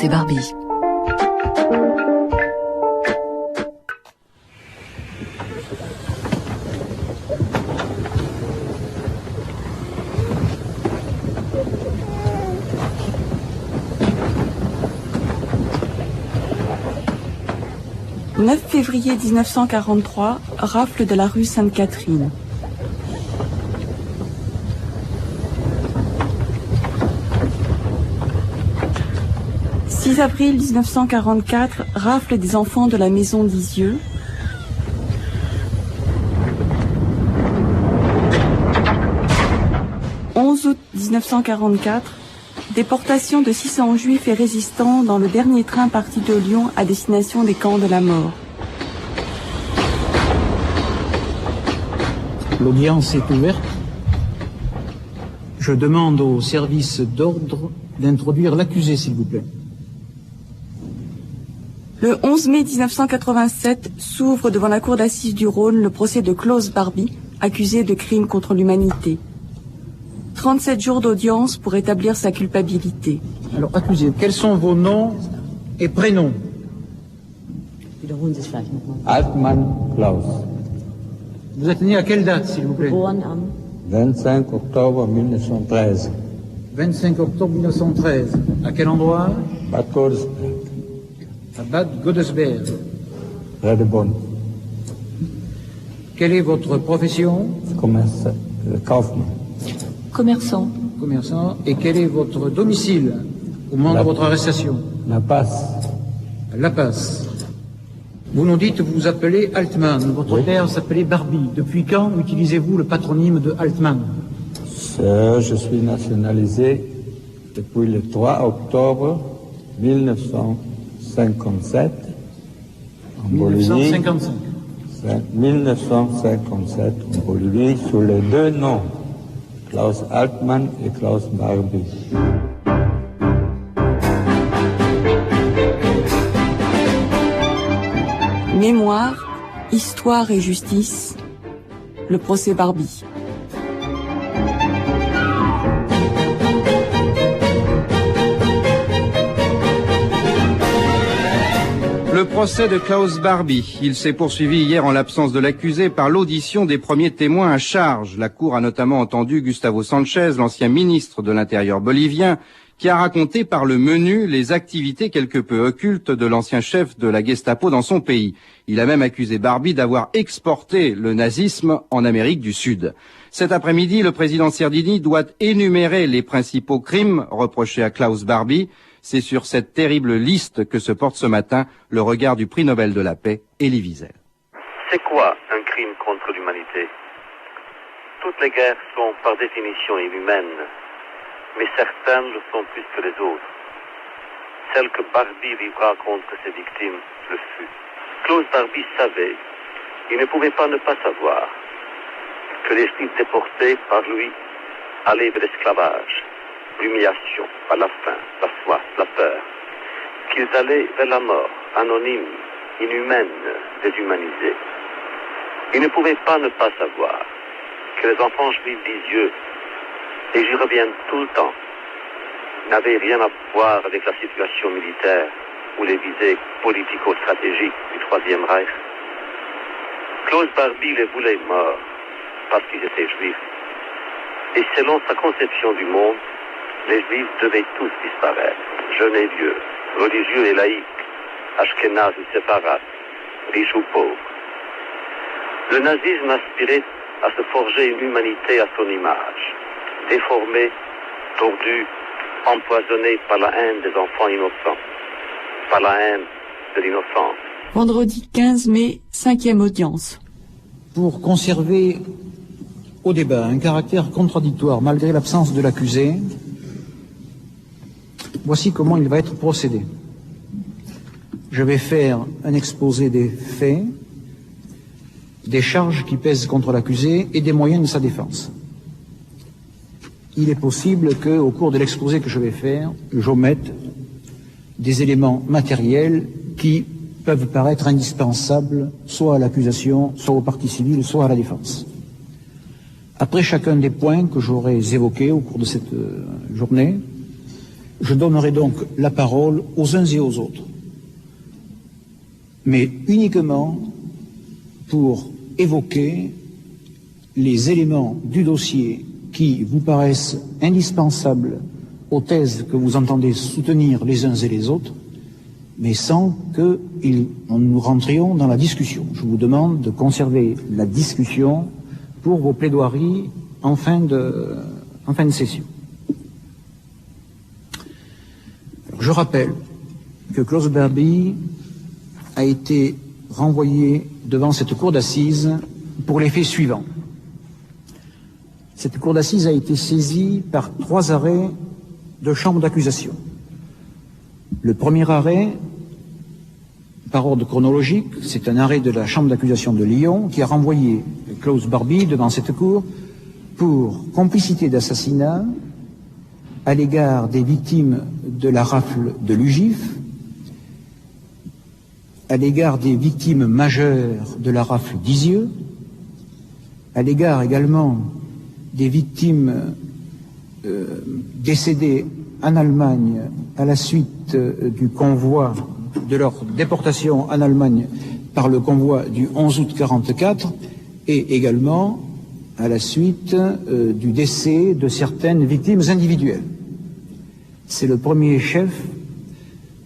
procès Barbie. « 9 février 1943, rafle de la rue Sainte-Catherine. » 6 avril 1944, rafle des enfants de la maison d'Isieux. 11 août 1944, déportation de 600 juifs et résistants dans le dernier train parti de Lyon à destination des camps de la mort. L'audience est ouverte. Je demande au service d'ordre d'introduire l'accusé, s'il vous plaît. Le 11 mai 1987 s'ouvre devant la cour d'assises du Rhône le procès de Klaus Barbie, accusé de crimes contre l'humanité. 37 jours d'audience pour établir sa culpabilité. Alors, accusé, quels sont vos noms et prénoms? Altmann Klaus. Vous êtes né à quelle date, s'il vous plaît? 25 octobre 1913. 25 octobre 1913. À quel endroit? Bad Godesberg. À Bad Godesberg. Près de Bonn. Quelle est votre profession? Kaufmann. Commerçant. Commerçant. Et quel est votre domicile au moment de votre arrestation? La Passe. La Passe. Vous nous dites, vous vous appelez Altmann. Votre père s'appelait Barbie. Depuis quand utilisez-vous le patronyme de Altmann? Je suis nationalisé depuis le 3 octobre 1957 en Bolivie. 1957 en Bolivie sous les deux noms, Klaus Altmann et Klaus Barbie. Mémoire, histoire et justice, le procès Barbie. Le procès de Klaus Barbie. Il s'est poursuivi hier en l'absence de l'accusé par l'audition des premiers témoins à charge. La Cour a notamment entendu Gustavo Sanchez, l'ancien ministre de l'Intérieur bolivien, qui a raconté par le menu les activités quelque peu occultes de l'ancien chef de la Gestapo dans son pays. Il a même accusé Barbie d'avoir exporté le nazisme en Amérique du Sud. Cet après-midi, le président Serdini doit énumérer les principaux crimes reprochés à Klaus Barbie. C'est sur cette terrible liste que se porte ce matin le regard du prix Nobel de la paix, Elie Wiesel. C'est quoi un crime contre l'humanité? Toutes les guerres sont par définition inhumaines, mais certaines le sont plus que les autres. Celle que Barbie vivra contre ses victimes le fut. Klaus Barbie savait, il ne pouvait pas ne pas savoir, que les juifs déportés par lui allaient vers l'esclavage, l'humiliation, par la faim, la soif, la peur, qu'ils allaient vers la mort, anonyme, inhumaine, déshumanisée. Il ne pouvait pas ne pas savoir que les enfants juifs d'Isieux, et j'y reviens tout le temps, n'avaient rien à voir avec la situation militaire ou les visées politico-stratégiques du Troisième Reich. Klaus Barbie les voulait morts parce qu'ils étaient juifs. Et selon sa conception du monde, les juifs devaient tous disparaître, jeunes et vieux, religieux et laïcs, ashkénazes ou séparates, riches ou pauvres. Le nazisme aspirait à se forger une humanité à son image, déformée, tordue, empoisonnée par la haine des enfants innocents, par la haine de l'innocence. Vendredi 15 mai, 5e audience. Pour conserver au débat un caractère contradictoire malgré l'absence de l'accusé, voici comment il va être procédé. Je vais faire un exposé des faits, des charges qui pèsent contre l'accusé et des moyens de sa défense. Il est possible qu'au cours de l'exposé que je vais faire, j'omette des éléments matériels qui peuvent paraître indispensables soit à l'accusation, soit aux parties civiles, soit à la défense. Après chacun des points que j'aurai évoqués au cours de cette journée, Je donnerai donc la parole aux uns et aux autres, mais uniquement pour évoquer les éléments du dossier qui vous paraissent indispensables aux thèses que vous entendez soutenir les uns et les autres, mais sans que nous rentrions dans la discussion. Je vous demande de conserver la discussion pour vos plaidoiries en fin de session. Je rappelle que Klaus Barbie a été renvoyé devant cette cour d'assises pour les faits suivants. Cette cour d'assises a été saisie par 3 arrêts de chambre d'accusation. Le premier arrêt, par ordre chronologique, c'est un arrêt de la chambre d'accusation de Lyon qui a renvoyé Klaus Barbie devant cette cour pour complicité d'assassinat à l'égard des victimes de la rafle de l'UGIF, à l'égard des victimes majeures de la rafle d'Isieux, à l'égard également des victimes décédées en Allemagne à la suite du convoi, de leur déportation en Allemagne par le convoi du 11 août 1944, et également à la suite du décès de certaines victimes individuelles. C'est le premier chef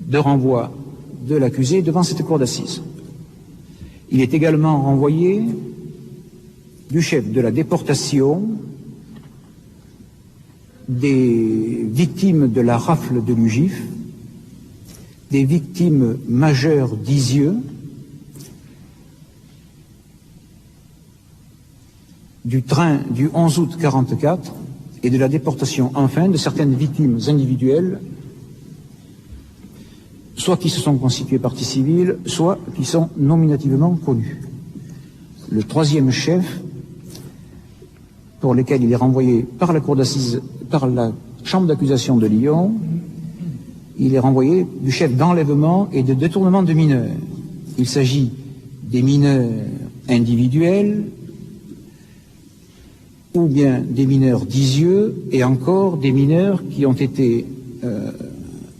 de renvoi de l'accusé devant cette cour d'assises. Il est également renvoyé du chef de la déportation des victimes de la rafle de l'UGIF, des victimes majeures d'Isieux, du train du 11 août 1944 et de la déportation enfin de certaines victimes individuelles, soit qui se sont constituées partie civile, soit qui sont nominativement connues. Le troisième chef, pour lequel il est renvoyé par la cour d'assises, par la chambre d'accusation de Lyon, il est renvoyé du chef d'enlèvement et de détournement de mineurs. Il s'agit des mineurs individuels ou bien des mineurs d'Isieux et encore des mineurs qui ont été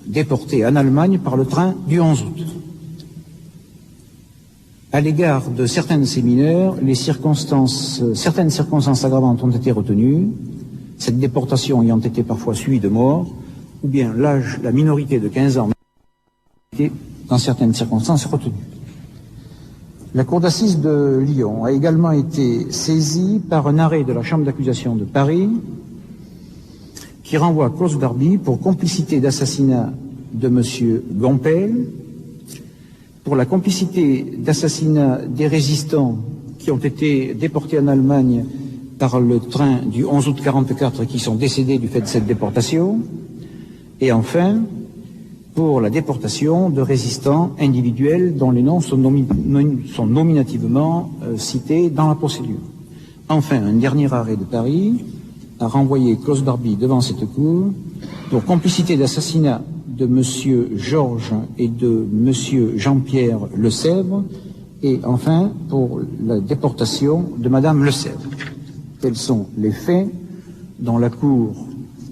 déportés en Allemagne par le train du 11 août. À l'égard de certains de ces mineurs, certaines circonstances aggravantes ont été retenues, cette déportation ayant été parfois suivie de mort, ou bien l'âge, la minorité de 15 ans, été dans certaines circonstances retenue. La cour d'assises de Lyon a également été saisie par un arrêt de la chambre d'accusation de Paris qui renvoie Klaus Barbie pour complicité d'assassinat de M. Gompel, pour la complicité d'assassinat des résistants qui ont été déportés en Allemagne par le train du 11 août 1944 et qui sont décédés du fait de cette déportation, et enfin pour la déportation de résistants individuels dont les noms sont nominativement cités dans la procédure. Enfin, un dernier arrêt de Paris a renvoyé Klaus Barbie devant cette cour pour complicité d'assassinat de M. Georges et de M. Jean-Pierre Lesèvre, et enfin pour la déportation de Mme Lesèvre. Tels sont les faits dont la Cour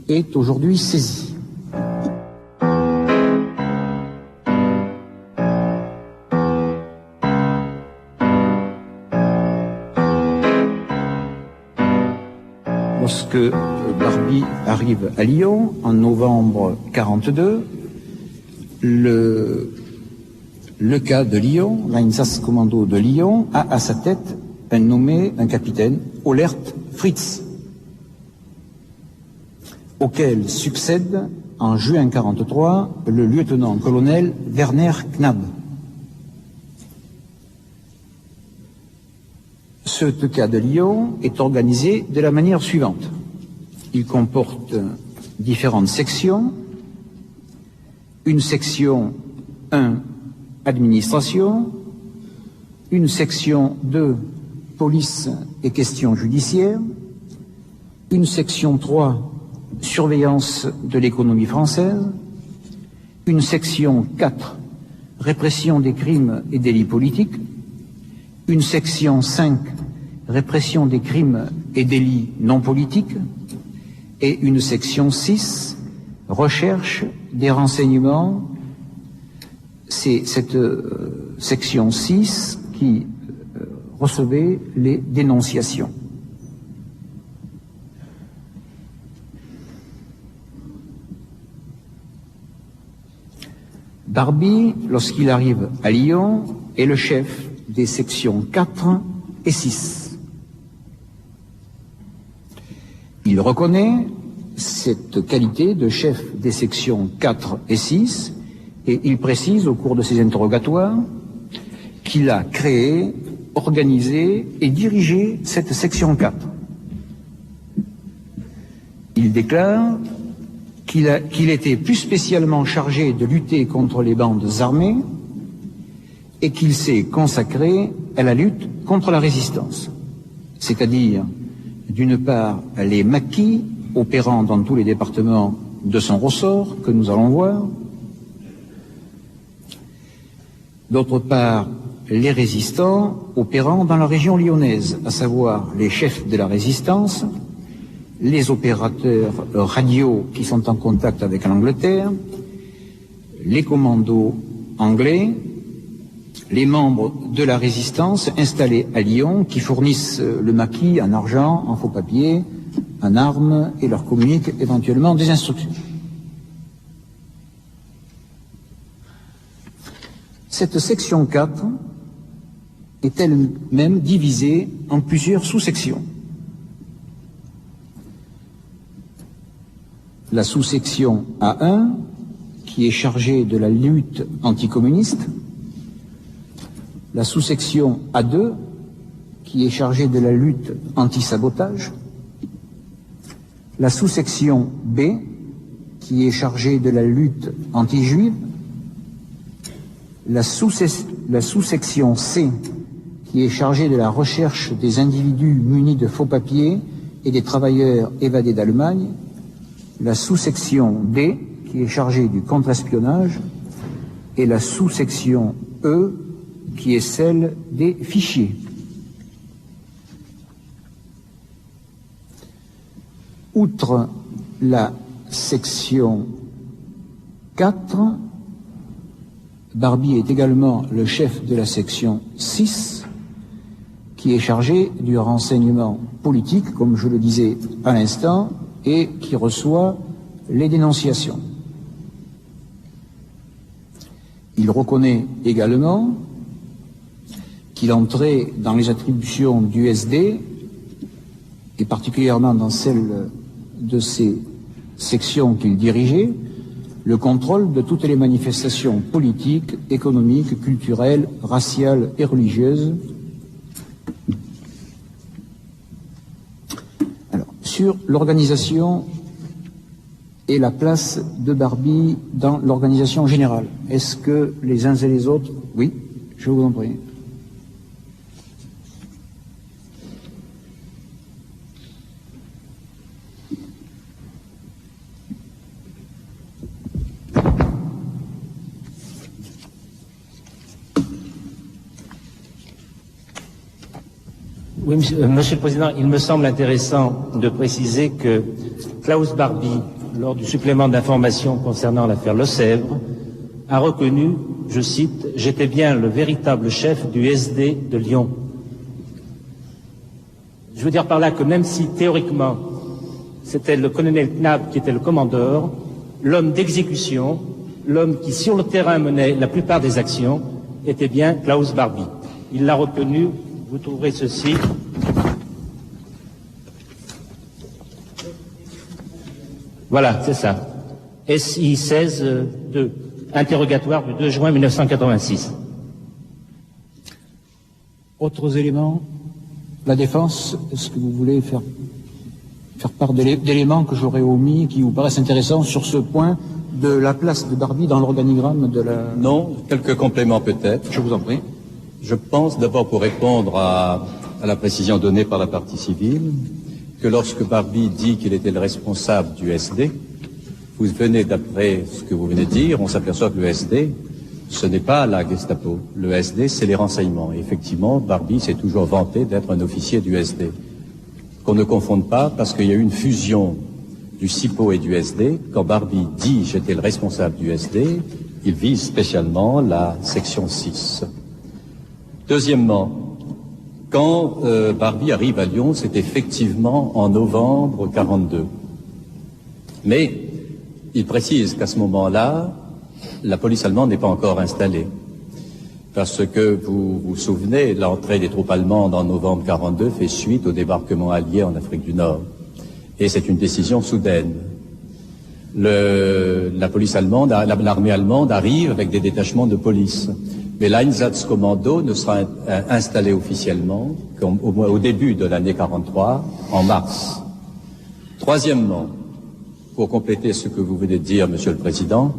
est aujourd'hui saisie. Lorsque Barbie arrive à Lyon, en novembre 1942, le cas de Lyon, l'Einsatzkommando de Lyon, a à sa tête un capitaine, Olert Fritz, auquel succède en juin 1943 le lieutenant-colonel Werner Knapp. Ce cas de Lyon est organisé de la manière suivante. Il comporte différentes sections. Une section 1, administration. Une section 2, police et questions judiciaires. Une section 3, surveillance de l'économie française. Une section 4, répression des crimes et délits politiques. Une section 5, répression des crimes et délits non politiques, et une section 6, recherche des renseignements. C'est cette section 6 qui recevait les dénonciations. Barbie, lorsqu'il arrive à Lyon, est le chef des sections 4 et 6. Il reconnaît cette qualité de chef des sections 4 et 6 et il précise au cours de ses interrogatoires qu'il a créé, organisé et dirigé cette section 4. Il déclare qu'il était plus spécialement chargé de lutter contre les bandes armées et qu'il s'est consacré à la lutte contre la résistance, c'est-à-dire d'une part les maquis opérant dans tous les départements de son ressort que nous allons voir, d'autre part les résistants opérant dans la région lyonnaise, à savoir les chefs de la résistance, les opérateurs radio qui sont en contact avec l'Angleterre, les commandos anglais, les membres de la résistance installés à Lyon qui fournissent le maquis en argent, en faux papier, en armes et leur communiquent éventuellement des instructions. Cette section 4 est elle-même divisée en plusieurs sous-sections. La sous-section A1, qui est chargée de la lutte anticommuniste, la sous-section A2, qui est chargée de la lutte anti-sabotage, la sous-section B, qui est chargée de la lutte anti-juive, la sous-section C, qui est chargée de la recherche des individus munis de faux papiers et des travailleurs évadés d'Allemagne, la sous-section D, qui est chargée du contre-espionnage, et la sous-section E, qui est celle des fichiers. Outre la section 4, Barbie est également le chef de la section 6, qui est chargé du renseignement politique, comme je le disais à l'instant, et qui reçoit les dénonciations. Il reconnaît également qu'il entrait dans les attributions du SD, et particulièrement dans celle de ces sections qu'il dirigeait, le contrôle de toutes les manifestations politiques, économiques, culturelles, raciales et religieuses. Alors, sur l'organisation et la place de Barbie dans l'organisation générale, est-ce que les uns et les autres... Oui, je vous en prie. Oui, Monsieur le Président, il me semble intéressant de préciser que Klaus Barbie, lors du supplément d'information concernant l'affaire Le Sèvre, a reconnu, je cite, « J'étais bien le véritable chef du SD de Lyon ». Je veux dire par là que même si théoriquement c'était le colonel Knapp qui était le commandeur, l'homme d'exécution, l'homme qui sur le terrain menait la plupart des actions, était bien Klaus Barbie. Il l'a reconnu. Vous trouverez ceci. Voilà, c'est ça. SI 16-2, interrogatoire du 2 juin 1986. Autres éléments? La défense, est-ce que vous voulez faire part d'éléments que j'aurais omis, qui vous paraissent intéressants sur ce point de la place de Barbie dans l'organigramme de la... Non, quelques compléments peut-être. Je vous en prie. Je pense d'abord, pour répondre à la précision donnée par la partie civile, que lorsque Barbie dit qu'il était le responsable du SD, vous venez, d'après ce que vous venez de dire, on s'aperçoit que le SD, ce n'est pas la Gestapo. Le SD, c'est les renseignements. Et effectivement, Barbie s'est toujours vanté d'être un officier du SD. Qu'on ne confonde pas, parce qu'il y a eu une fusion du SIPO et du SD. Quand Barbie dit « j'étais le responsable du SD », il vise spécialement la section 6. Deuxièmement, quand Barbie arrive à Lyon, c'est effectivement en novembre 42. Mais il précise qu'à ce moment-là, la police allemande n'est pas encore installée. Parce que vous vous souvenez, l'entrée des troupes allemandes en novembre 42 fait suite au débarquement allié en Afrique du Nord. Et c'est une décision soudaine. La police allemande, l'armée allemande arrive avec des détachements de police. Mais l'Einsatzkommando ne sera installé officiellement au début de l'année 43, en mars. Troisièmement, pour compléter ce que vous venez de dire, Monsieur le Président,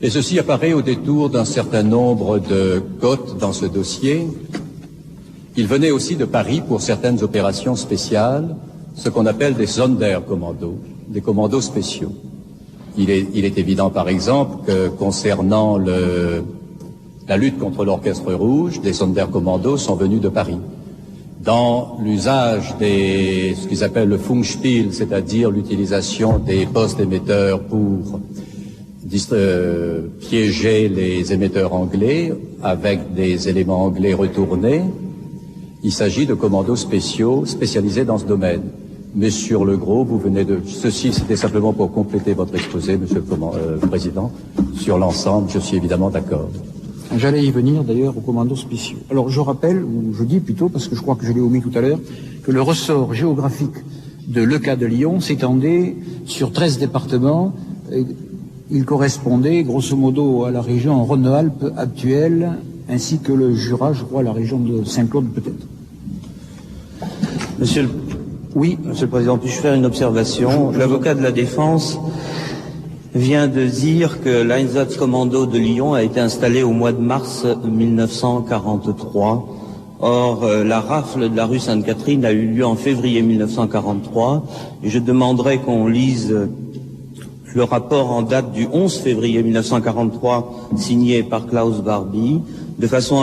et ceci apparaît au détour d'un certain nombre de cotes dans ce dossier. Il venait aussi de Paris pour certaines opérations spéciales, ce qu'on appelle des Sonderkommandos, des commandos spéciaux. Il est évident, par exemple, que concernant la lutte contre l'Orchestre Rouge, des Sonderkommandos sont venus de Paris. Dans l'usage ce qu'ils appellent le Funkspiel, c'est-à-dire l'utilisation des postes émetteurs pour piéger les émetteurs anglais avec des éléments anglais retournés, il s'agit de commandos spéciaux spécialisés dans ce domaine. Mais sur le gros, vous venez de... Ceci, c'était simplement pour compléter votre exposé, Monsieur le Président. Sur l'ensemble, je suis évidemment d'accord. J'allais y venir d'ailleurs aux commandos spéciaux. Alors je rappelle, ou je dis plutôt, parce que je crois que je l'ai omis tout à l'heure, que le ressort géographique de l'ECA de Lyon s'étendait sur 13 départements. Il correspondait grosso modo à la région Rhône-Alpes actuelle, ainsi que le Jura, je crois, la région de Saint-Claude peut-être. Oui, Monsieur le Président, puis-je faire une observation? L'avocat de la défense vient de dire que l'Einsatzkommando de Lyon a été installé au mois de mars 1943. Or, la rafle de la rue Sainte-Catherine a eu lieu en février 1943. Et je demanderai qu'on lise le rapport en date du 11 février 1943, signé par Klaus Barbie, de façon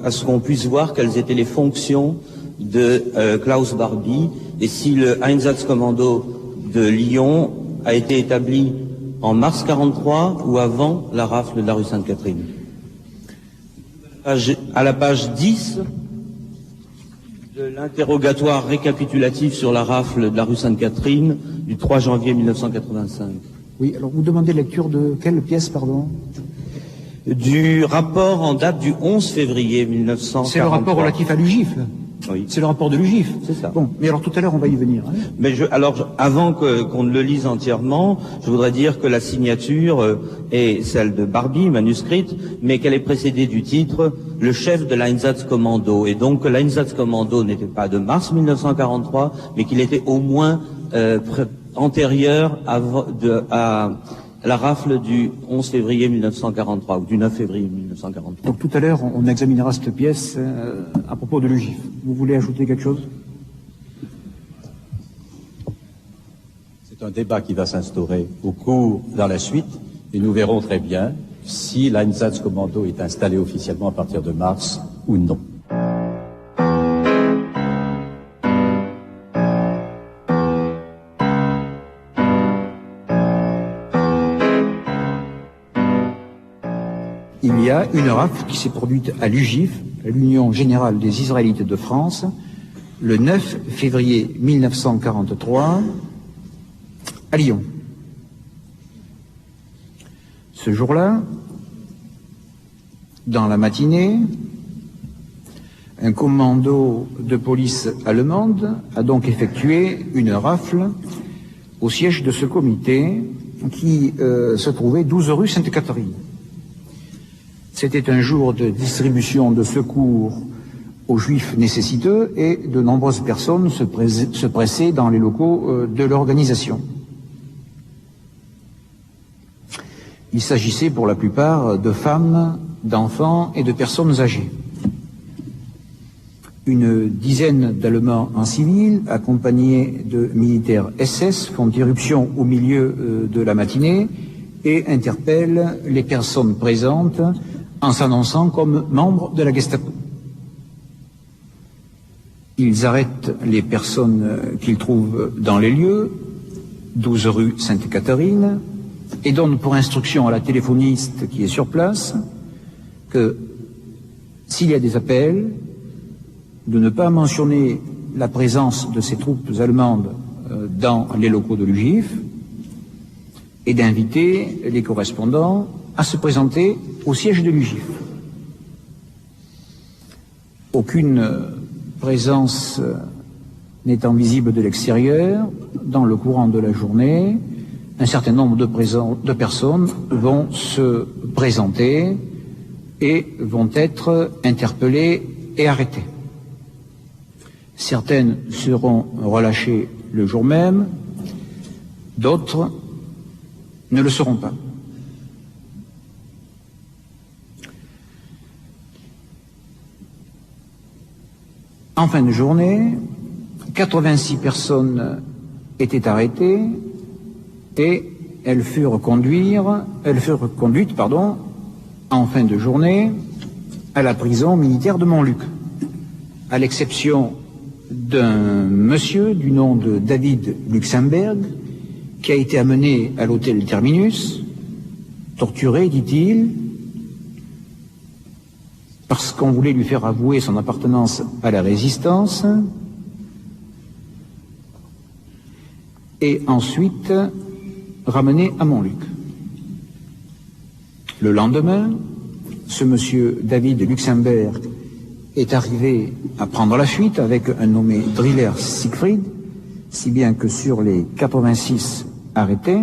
à ce qu'on puisse voir quelles étaient les fonctions de Klaus Barbie et si le Einsatzkommando de Lyon a été établi en mars 43 ou avant la rafle de la rue Sainte-Catherine. À la page 10 de l'interrogatoire récapitulatif sur la rafle de la rue Sainte-Catherine du 3 janvier 1985. Oui, alors vous demandez lecture de quelle pièce, pardon? Du rapport en date du 11 février 1943. C'est le rapport relatif à l'UGIF, là. Oui. C'est le rapport de l'UGIF. C'est ça. Bon, mais alors tout à l'heure, on va y venir. Hein. Mais avant qu'on ne le lise entièrement, je voudrais dire que la signature est celle de Barbie, manuscrite, mais qu'elle est précédée du titre « Le chef de l'Einsatzkommando ». Et donc que l'Einsatzkommando n'était pas de mars 1943, mais qu'il était au moins antérieur à la rafle du 11 février 1943, ou du 9 février 1943. Donc tout à l'heure, on examinera cette pièce à propos de l'UGIF. Vous voulez ajouter quelque chose? C'est un débat qui va s'instaurer dans la suite, et nous verrons très bien si l'Einsatzkommando est installé officiellement à partir de mars ou non. Il y a une rafle qui s'est produite à l'UGIF, l'Union Générale des Israélites de France, le 9 février 1943, à Lyon. Ce jour-là, dans la matinée, un commando de police allemande a donc effectué une rafle au siège de ce comité qui se trouvait 12 rue Sainte-Catherine. C'était un jour de distribution de secours aux Juifs nécessiteux et de nombreuses personnes se pressaient dans les locaux de l'organisation. Il s'agissait pour la plupart de femmes, d'enfants et de personnes âgées. Une dizaine d'Allemands en civil, accompagnés de militaires SS, font irruption au milieu de la matinée et interpellent les personnes présentes en s'annonçant comme membres de la Gestapo. Ils arrêtent les personnes qu'ils trouvent dans les lieux, 12 rue Sainte-Catherine, et donne pour instruction à la téléphoniste qui est sur place que s'il y a des appels, de ne pas mentionner la présence de ces troupes allemandes dans les locaux de l'UGIF et d'inviter les correspondants à se présenter au siège de l'UGIF. Aucune présence n'étant visible de l'extérieur, dans le courant de la journée, un certain nombre de personnes vont se présenter et vont être interpellées et arrêtées. Certaines seront relâchées le jour même, d'autres ne le seront pas. En fin de journée, 86 personnes étaient arrêtées et elles furent conduites, en fin de journée, à la prison militaire de Montluc, à l'exception d'un monsieur du nom de David Luxemberg, qui a été amené à l'hôtel Terminus, torturé, dit-il, parce qu'on voulait lui faire avouer son appartenance à la résistance, et ensuite ramené à Montluc. Le lendemain, ce monsieur David Luxemberg est arrivé à prendre la fuite avec un nommé Driller Siegfried, si bien que sur les 86 arrêtés,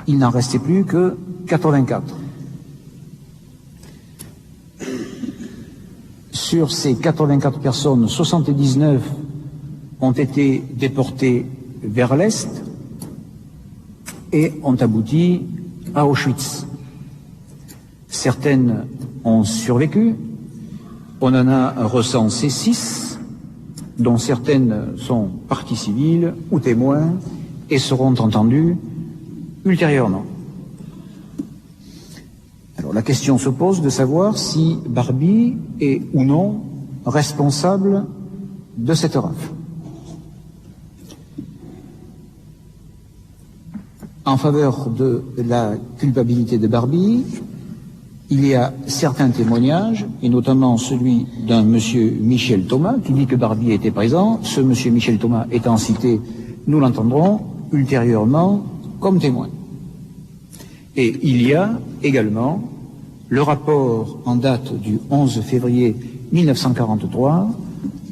il n'en restait plus que 84. Sur ces 84 personnes, 79 ont été déportées vers l'Est et ont abouti à Auschwitz. Certaines ont survécu. On en a recensé 6, dont certaines sont parties civiles ou témoins et seront entendues ultérieurement. Alors la question se pose de savoir si Barbie est ou non responsable de cette rafle. En faveur de la culpabilité de Barbie, il y a certains témoignages, et notamment celui d'un monsieur Michel Thomas, qui dit que Barbie était présent. Ce monsieur Michel Thomas étant cité, nous l'entendrons ultérieurement comme témoin. Et il y a également le rapport en date du 11 février 1943,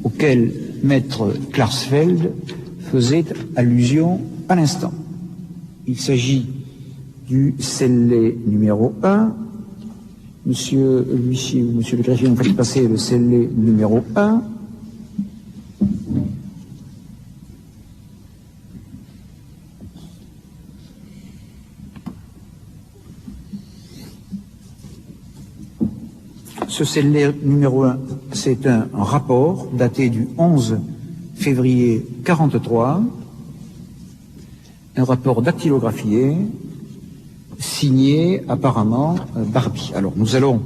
auquel maître Klarsfeld faisait allusion à l'instant. Il s'agit du scellé numéro 1. Monsieur l'huissier ou monsieur le greffier, nous faites passer le scellé numéro 1. Ce scellé numéro 1, c'est un rapport daté du 11 février 1943, un rapport dactylographié, signé apparemment Barbie. Alors nous allons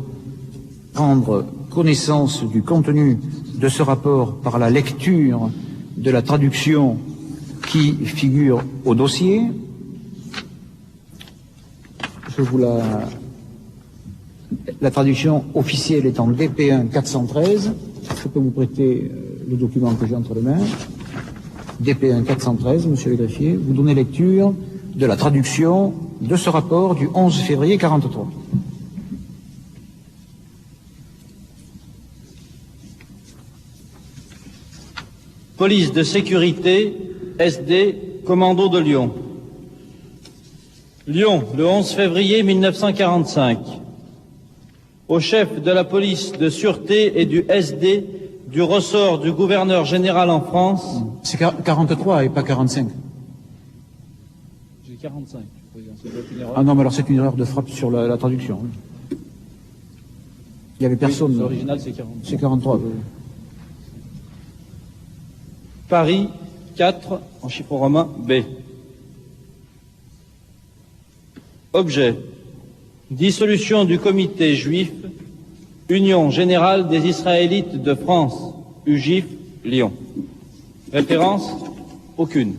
prendre connaissance du contenu de ce rapport par la lecture de la traduction qui figure au dossier. Je vous la traduction officielle est en DP1 413. Je peux vous prêter le document que j'ai entre les mains. DP1 413, monsieur le greffier, vous donnez lecture de la traduction de ce rapport du 11 février 1943. Police de sécurité, SD, commando de Lyon. Lyon, le 11 février 1945. Au chef de la police de sûreté et du SD du ressort du gouverneur général en France. C'est 43 et pas 45. J'ai 45. Ah non, mais alors c'est une erreur de frappe sur la traduction. Il n'y avait personne. Oui, l'original, c'est 43. C'est 43. Oui. Paris, 4, en chiffre romain, B. Objet. Dissolution du comité juif, Union générale des Israélites de France, UGIF, Lyon. Référence? Aucune.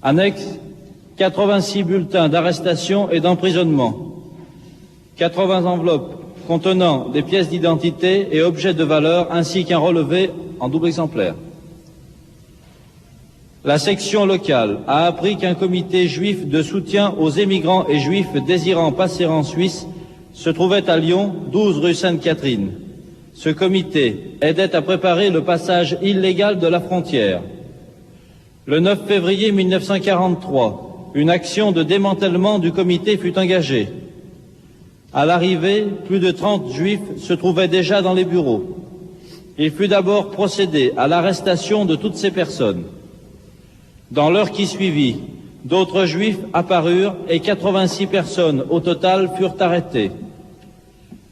Annexe, 86 bulletins d'arrestation et d'emprisonnement, 80 enveloppes contenant des pièces d'identité et objets de valeur ainsi qu'un relevé en double exemplaire. La section locale a appris qu'un comité juif de soutien aux émigrants et juifs désirant passer en Suisse se trouvait à Lyon, 12 rue Sainte-Catherine. Ce comité aidait à préparer le passage illégal de la frontière. Le 9 février 1943, une action de démantèlement du comité fut engagée. À l'arrivée, plus de 30 juifs se trouvaient déjà dans les bureaux. Il fut d'abord procédé à l'arrestation de toutes ces personnes. Dans l'heure qui suivit, d'autres juifs apparurent et 86 personnes au total furent arrêtées.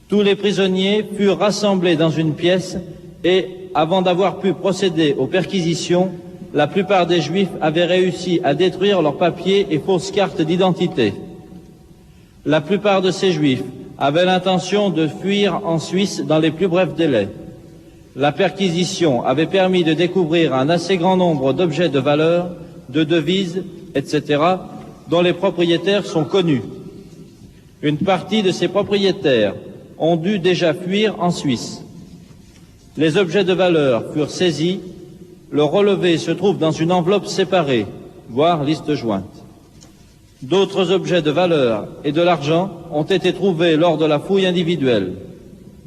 Tous les prisonniers furent rassemblés dans une pièce et, avant d'avoir pu procéder aux perquisitions, la plupart des juifs avaient réussi à détruire leurs papiers et fausses cartes d'identité. La plupart de ces juifs avaient l'intention de fuir en Suisse dans les plus brefs délais. La perquisition avait permis de découvrir un assez grand nombre d'objets de valeur, de devises, etc., dont les propriétaires sont connus. Une partie de ces propriétaires ont dû déjà fuir en Suisse. Les objets de valeur furent saisis. Le relevé se trouve dans une enveloppe séparée, voire liste jointe. D'autres objets de valeur et de l'argent ont été trouvés lors de la fouille individuelle.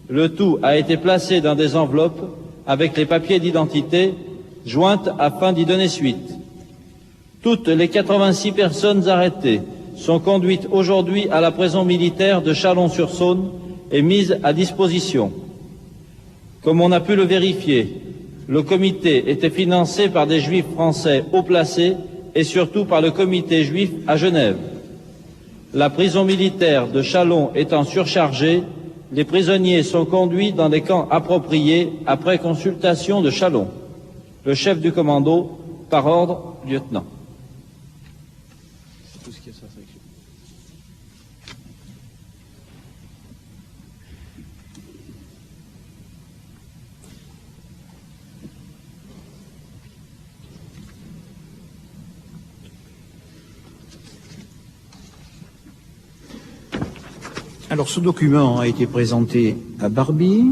Le tout a été placé dans des enveloppes avec les papiers d'identité jointes afin d'y donner suite. Toutes les 86 personnes arrêtées sont conduites aujourd'hui à la prison militaire de Chalon-sur-Saône et mises à disposition. Comme on a pu le vérifier, le comité était financé par des juifs français haut placés et surtout par le comité juif à Genève. La prison militaire de Chalon étant surchargée, les prisonniers sont conduits dans des camps appropriés après consultation de Chalon. Le chef du commando, par ordre, lieutenant. Alors, ce document a été présenté à Barbie.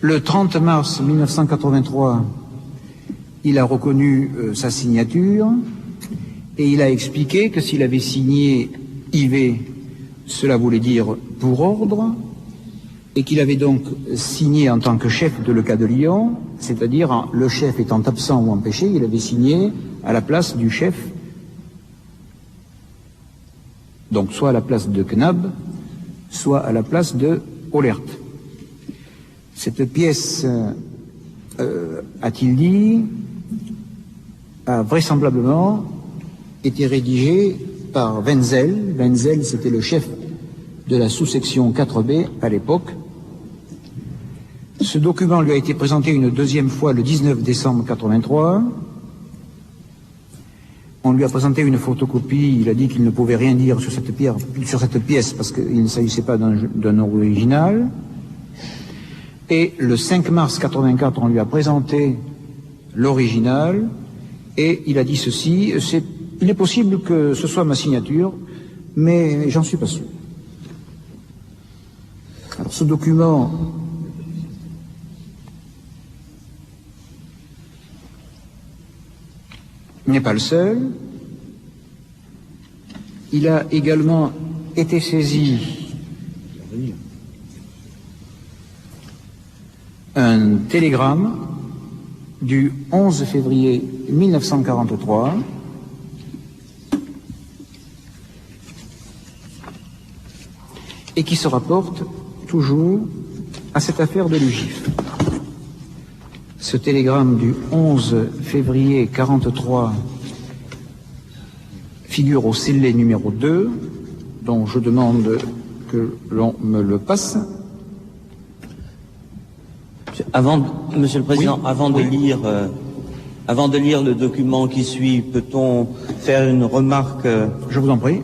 Le 30 mars 1983, il a reconnu sa signature et il a expliqué que s'il avait signé IV, cela voulait dire pour ordre, et qu'il avait donc signé en tant que chef de l'ECA de Lyon, c'est-à-dire le chef étant absent ou empêché, il avait signé à la place du chef, donc soit à la place de Knab, soit à la place de Ollert. Cette pièce, a-t-il dit, a vraisemblablement été rédigée par Wenzel. Wenzel, c'était le chef de la sous-section 4B à l'époque. Ce document lui a été présenté une deuxième fois le 19 décembre 1983. On lui a présenté une photocopie, il a dit qu'il ne pouvait rien dire sur cette pièce parce qu'il ne s'agissait pas d'un original. Et le 5 mars 1984, on lui a présenté l'original et il a dit ceci, il est possible que ce soit ma signature, mais j'en suis pas sûr. Alors ce document n'est pas le seul. Il a également été saisi un télégramme du 11 février 1943 et qui se rapporte toujours à cette affaire de l'UGIF. Ce télégramme du 11 février 1943 figure au scellé numéro 2, dont je demande que l'on me le passe. Monsieur le Président, oui, avant de lire le document qui suit, peut-on faire une remarque Je vous en prie.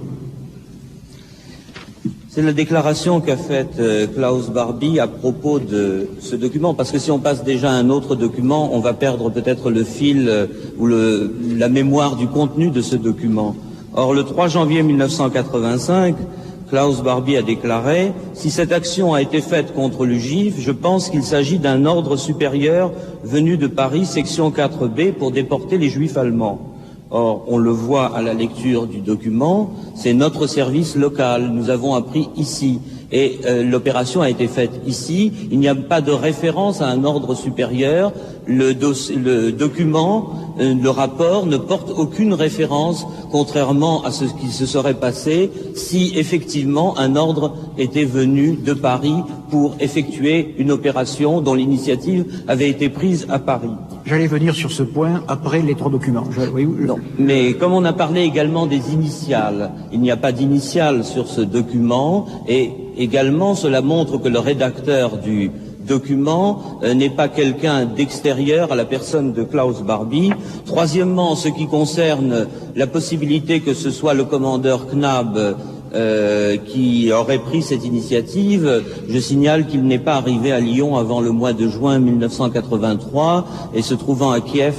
C'est la déclaration qu'a faite Klaus Barbie à propos de ce document, parce que si on passe déjà à un autre document, on va perdre peut-être le fil ou la mémoire du contenu de ce document. Or, le 3 janvier 1985, Klaus Barbie a déclaré « Si cette action a été faite contre le juif, je pense qu'il s'agit d'un ordre supérieur venu de Paris, section 4B, pour déporter les juifs allemands. » Or, on le voit à la lecture du document, c'est notre service local, nous avons appris ici. Et l'opération a été faite ici, il n'y a pas de référence à un ordre supérieur, le document, le rapport ne porte aucune référence, contrairement à ce qui se serait passé si effectivement un ordre était venu de Paris pour effectuer une opération dont l'initiative avait été prise à Paris. J'allais venir sur ce point après les 3 documents. Non, mais comme on a parlé également des initiales, il n'y a pas d'initiales sur ce document et également cela montre que le rédacteur du document n'est pas quelqu'un d'extérieur à la personne de Klaus Barbie. Troisièmement, en ce qui concerne la possibilité que ce soit le commandeur Knab qui aurait pris cette initiative, je signale qu'il n'est pas arrivé à Lyon avant le mois de juin 1983 et se trouvant à Kiev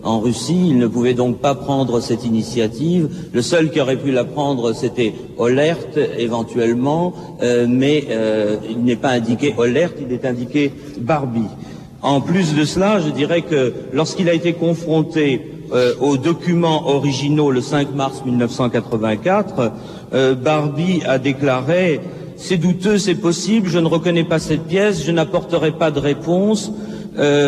en Russie, il ne pouvait donc pas prendre cette initiative. Le seul qui aurait pu la prendre, c'était Ollert éventuellement, mais il n'est pas indiqué Ollert, il est indiqué Barbie. En plus de cela, je dirais que lorsqu'il a été confronté aux documents originaux le 5 mars 1984, Barbie a déclaré « C'est douteux, c'est possible, je ne reconnais pas cette pièce, je n'apporterai pas de réponse ».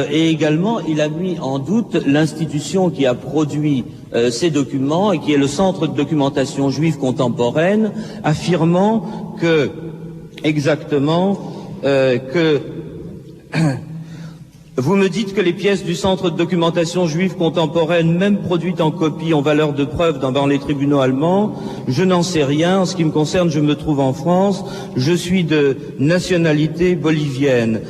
Et également, il a mis en doute l'institution qui a produit ces documents et qui est le Centre de documentation juive contemporaine, affirmant que, exactement, que... Vous me dites que les pièces du Centre de documentation juive contemporaine, même produites en copie, ont valeur de preuve dans les tribunaux allemands. Je n'en sais rien. En ce qui me concerne, je me trouve en France. Je suis de nationalité bolivienne.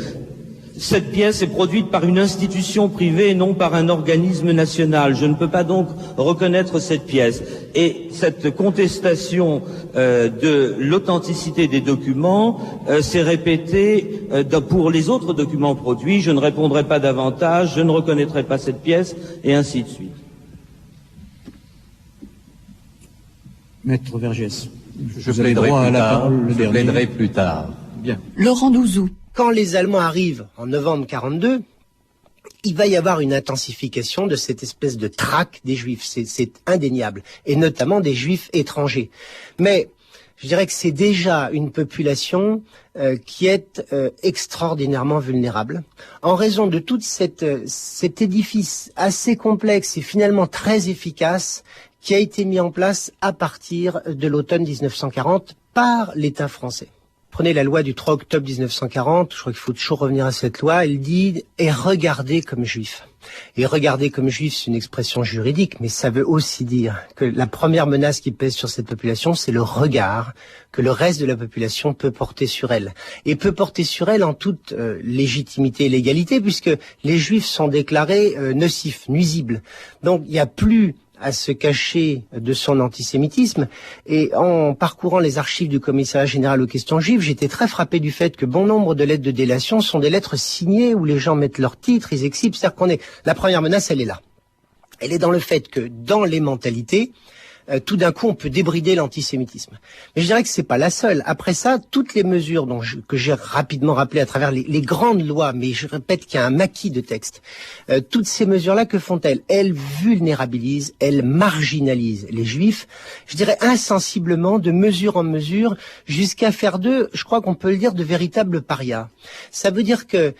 Cette pièce est produite par une institution privée et non par un organisme national. Je ne peux pas donc reconnaître cette pièce. Et cette contestation de l'authenticité des documents s'est répétée pour les autres documents produits. Je ne répondrai pas davantage, je ne reconnaîtrai pas cette pièce, et ainsi de suite. Maître Vergès, je plaiderai plus tard. Bien. Laurent Douzou. Quand les Allemands arrivent en novembre 42, il va y avoir une intensification de cette espèce de traque des Juifs, c'est indéniable, et notamment des Juifs étrangers. Mais je dirais que c'est déjà une population qui est extraordinairement vulnérable, en raison de tout cet édifice assez complexe et finalement très efficace qui a été mis en place à partir de l'automne 1940 par l'État français. Prenez la loi du 3 octobre 1940, je crois qu'il faut toujours revenir à cette loi, elle dit « est regardé comme juif ». Et regarder comme juif, c'est une expression juridique, mais ça veut aussi dire que la première menace qui pèse sur cette population, c'est le regard que le reste de la population peut porter sur elle. Et peut porter sur elle en toute légitimité et légalité, puisque les juifs sont déclarés nocifs, nuisibles. Donc il n'y a plus à se cacher de son antisémitisme. Et en parcourant les archives du commissariat général aux questions juives, j'étais très frappé du fait que bon nombre de lettres de délation sont des lettres signées où les gens mettent leur titre, ils exhibent. C'est-à-dire la première menace, elle est là. Elle est dans le fait que dans les mentalités, tout d'un coup, on peut débrider l'antisémitisme. Mais je dirais que c'est pas la seule. Après ça, toutes les mesures que j'ai rapidement rappelées à travers les grandes lois, mais je répète qu'il y a un maquis de textes, toutes ces mesures-là, que font-elles? Elles vulnérabilisent, elles marginalisent les Juifs, je dirais insensiblement, de mesure en mesure, jusqu'à faire d'eux, je crois qu'on peut le dire, de véritables parias. Ça veut dire que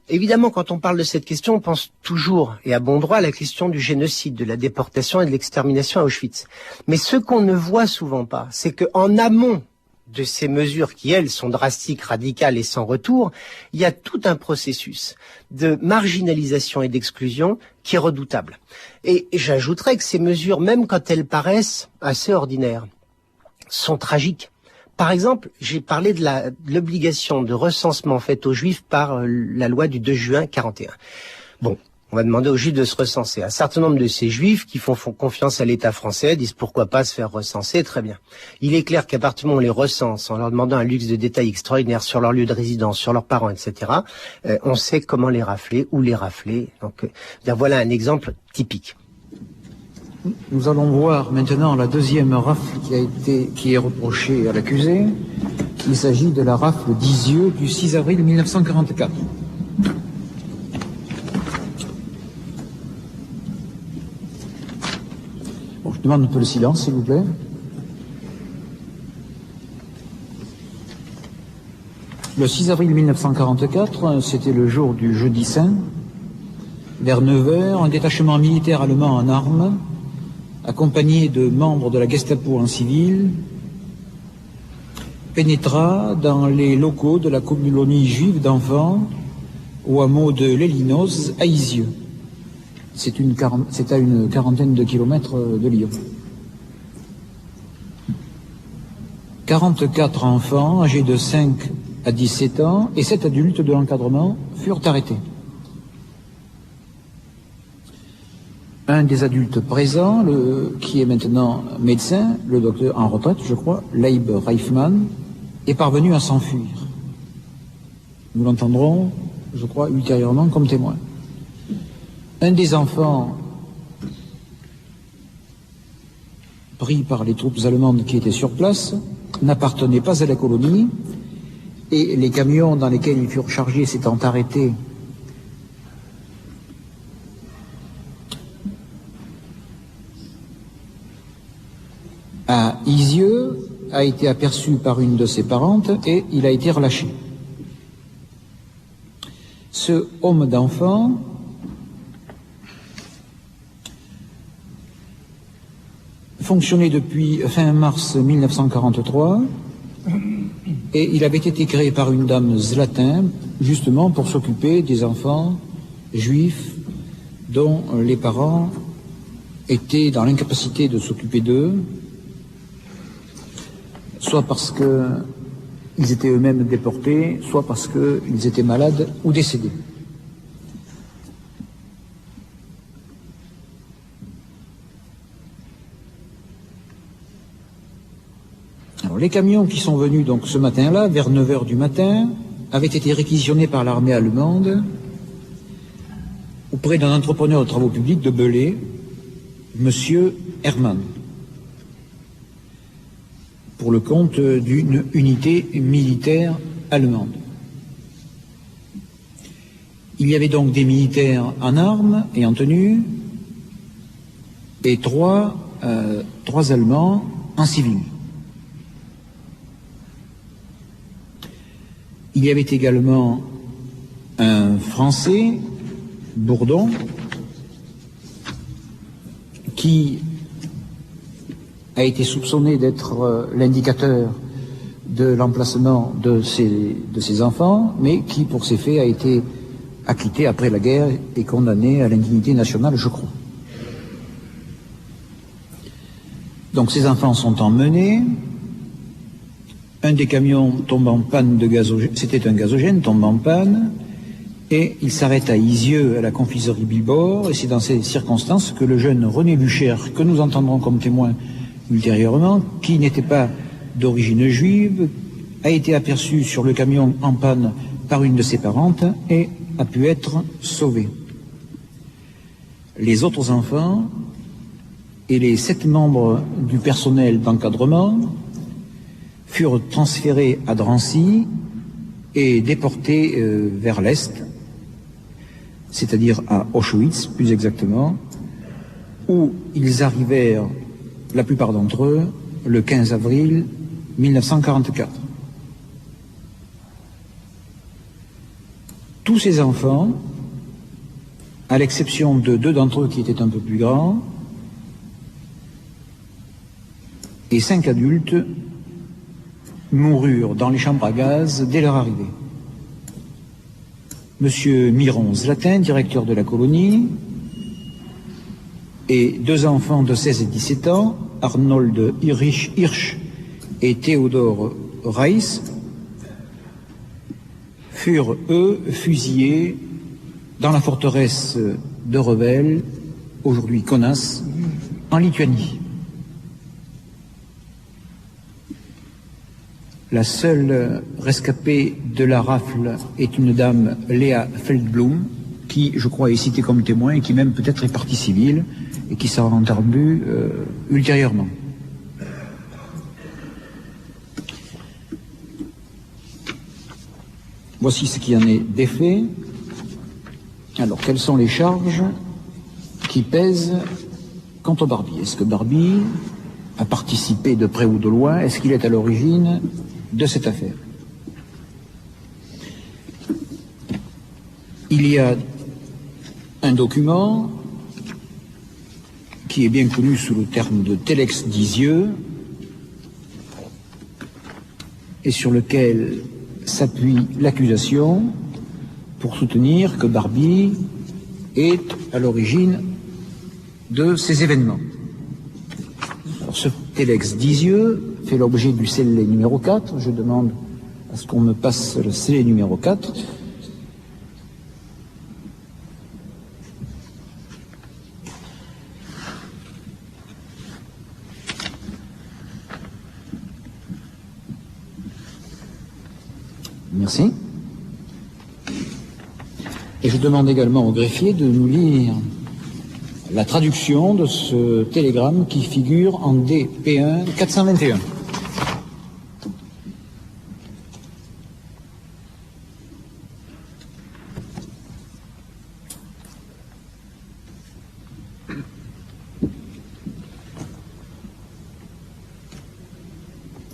évidemment, quand on parle de cette question, on pense toujours, et à bon droit, à la question du génocide, de la déportation et de l'extermination à Auschwitz. Mais ce qu'on ne voit souvent pas, c'est qu'en amont de ces mesures qui, elles, sont drastiques, radicales et sans retour, il y a tout un processus de marginalisation et d'exclusion qui est redoutable. Et j'ajouterais que ces mesures, même quand elles paraissent assez ordinaires, sont tragiques. Par exemple, j'ai parlé de l'obligation de recensement faite aux Juifs par la loi du 2 juin 41. Bon, On va demander aux Juifs de se recenser. Un certain nombre de ces Juifs qui font confiance à l'État français disent pourquoi pas se faire recenser, très bien. Il est clair qu'à partir du moment où on les recense, en leur demandant un luxe de détail extraordinaire sur leur lieu de résidence, sur leurs parents, etc., on sait comment les rafler, où les rafler. Donc, voilà un exemple typique. Nous allons voir maintenant la deuxième rafle qui est reprochée à l'accusé. Il s'agit de la rafle d'Isieux du 6 avril 1944. Bon, je demande un peu le silence, s'il vous plaît. Le 6 avril 1944, c'était le jour du Jeudi Saint. Vers 9h, un détachement militaire allemand en armes, accompagné de membres de la Gestapo en civil, pénétra dans les locaux de la colonie juive d'enfants au hameau de l'Elinos à Isieux. C'est à une quarantaine de kilomètres de Lyon. 44 enfants âgés de 5 à 17 ans et 7 adultes de l'encadrement furent arrêtés. Un des adultes présents, qui est maintenant médecin, le docteur en retraite, je crois, Leib Reifmann, est parvenu à s'enfuir. Nous l'entendrons, je crois, ultérieurement comme témoin. Un des enfants pris par les troupes allemandes qui étaient sur place n'appartenait pas à la colonie et les camions dans lesquels ils furent chargés s'étant arrêtés à Isieux, a été aperçu par une de ses parentes et il a été relâché. Ce homme d'enfant fonctionnait depuis fin mars 1943 et il avait été créé par une dame Zlatin justement pour s'occuper des enfants juifs dont les parents étaient dans l'incapacité de s'occuper d'eux, soit parce qu'ils étaient eux-mêmes déportés, soit parce qu'ils étaient malades ou décédés. Alors, les camions qui sont venus donc ce matin-là, vers 9h du matin, avaient été réquisitionnés par l'armée allemande auprès d'un entrepreneur de travaux publics de Belay, Monsieur Hermann, pour le compte d'une unité militaire allemande. Il y avait donc des militaires en armes et en tenue et trois Allemands en civil. Il y avait également un Français, Bourdon, qui a été soupçonné d'être l'indicateur de l'emplacement de ces enfants, mais qui, pour ces faits, a été acquitté après la guerre et condamné à l'indignité nationale, je crois. Donc ces enfants sont emmenés. Un des camions tombe en panne de gazogène, c'était un gazogène, tombe en panne, et il s'arrête à Isieux, à la confiserie Bilbord, et c'est dans ces circonstances que le jeune René Bucher, que nous entendrons comme témoin ultérieurement, qui n'était pas d'origine juive, a été aperçu sur le camion en panne par une de ses parentes et a pu être sauvé. Les autres enfants et les 7 membres du personnel d'encadrement furent transférés à Drancy et déportés vers l'Est, c'est-à-dire à Auschwitz, plus exactement, où ils arrivèrent, la plupart d'entre eux, le 15 avril 1944. Tous ces enfants, à l'exception de 2 d'entre eux qui étaient un peu plus grands, et 5 adultes, moururent dans les chambres à gaz dès leur arrivée. Monsieur Miron Zlatin, directeur de la colonie, et 2 enfants de 16 et 17 ans, Arnold Hirsch et Theodor Reiss, furent, eux, fusillés dans la forteresse de rebelles, aujourd'hui Kaunas, en Lituanie. La seule rescapée de la rafle est une dame, Léa Feldblum, qui, je crois, est citée comme témoin et qui même peut-être est partie civile et qui sera entendue ultérieurement. Voici ce qui en est des faits. Alors, quelles sont les charges qui pèsent contre Barbie? Est-ce que Barbie a participé de près ou de loin? Est-ce qu'il est à l'origine de cette affaire? Il y a un document qui est bien connu sous le terme de Telex Dizieux et sur lequel s'appuie l'accusation pour soutenir que Barbie est à l'origine de ces événements. Alors, ce Telex Dizieux fait l'objet du scellé numéro 4. Je demande à ce qu'on me passe le scellé numéro 4. Merci. Et je demande également au greffier de nous lire la traduction de ce télégramme qui figure en DP1 421.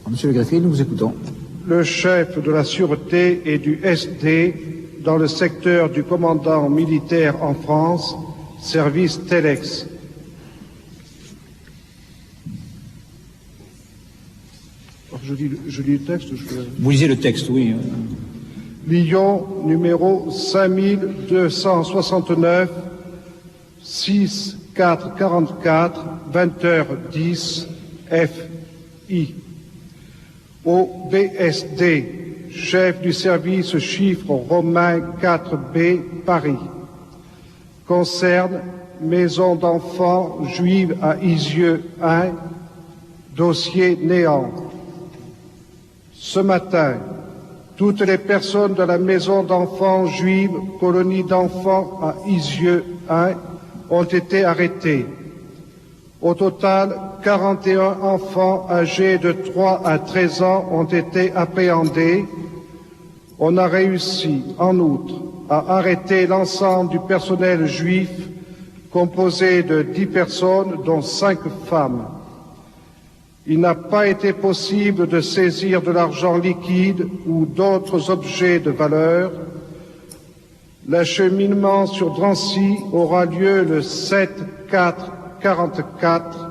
Monsieur le greffier, nous vous écoutons. Le chef de la sûreté et du SD dans le secteur du commandant militaire en France, service Telex. Je lis le texte. Vous lisez le texte, oui. Lyon, numéro 5269, 6 4 44, 20h10, FI. Au BSD, chef du service chiffre romain 4B, Paris. Concerne maison d'enfants juive à Isieux 1, dossier néant. Ce matin, toutes les personnes de la maison d'enfants juive, colonie d'enfants à Isieux 1, ont été arrêtées. Au total, 41 enfants âgés de 3 à 13 ans ont été appréhendés. On a réussi, en outre, à arrêter l'ensemble du personnel juif composé de 10 personnes, dont 5 femmes. Il n'a pas été possible de saisir de l'argent liquide ou d'autres objets de valeur. L'acheminement sur Drancy aura lieu le 7/4/44.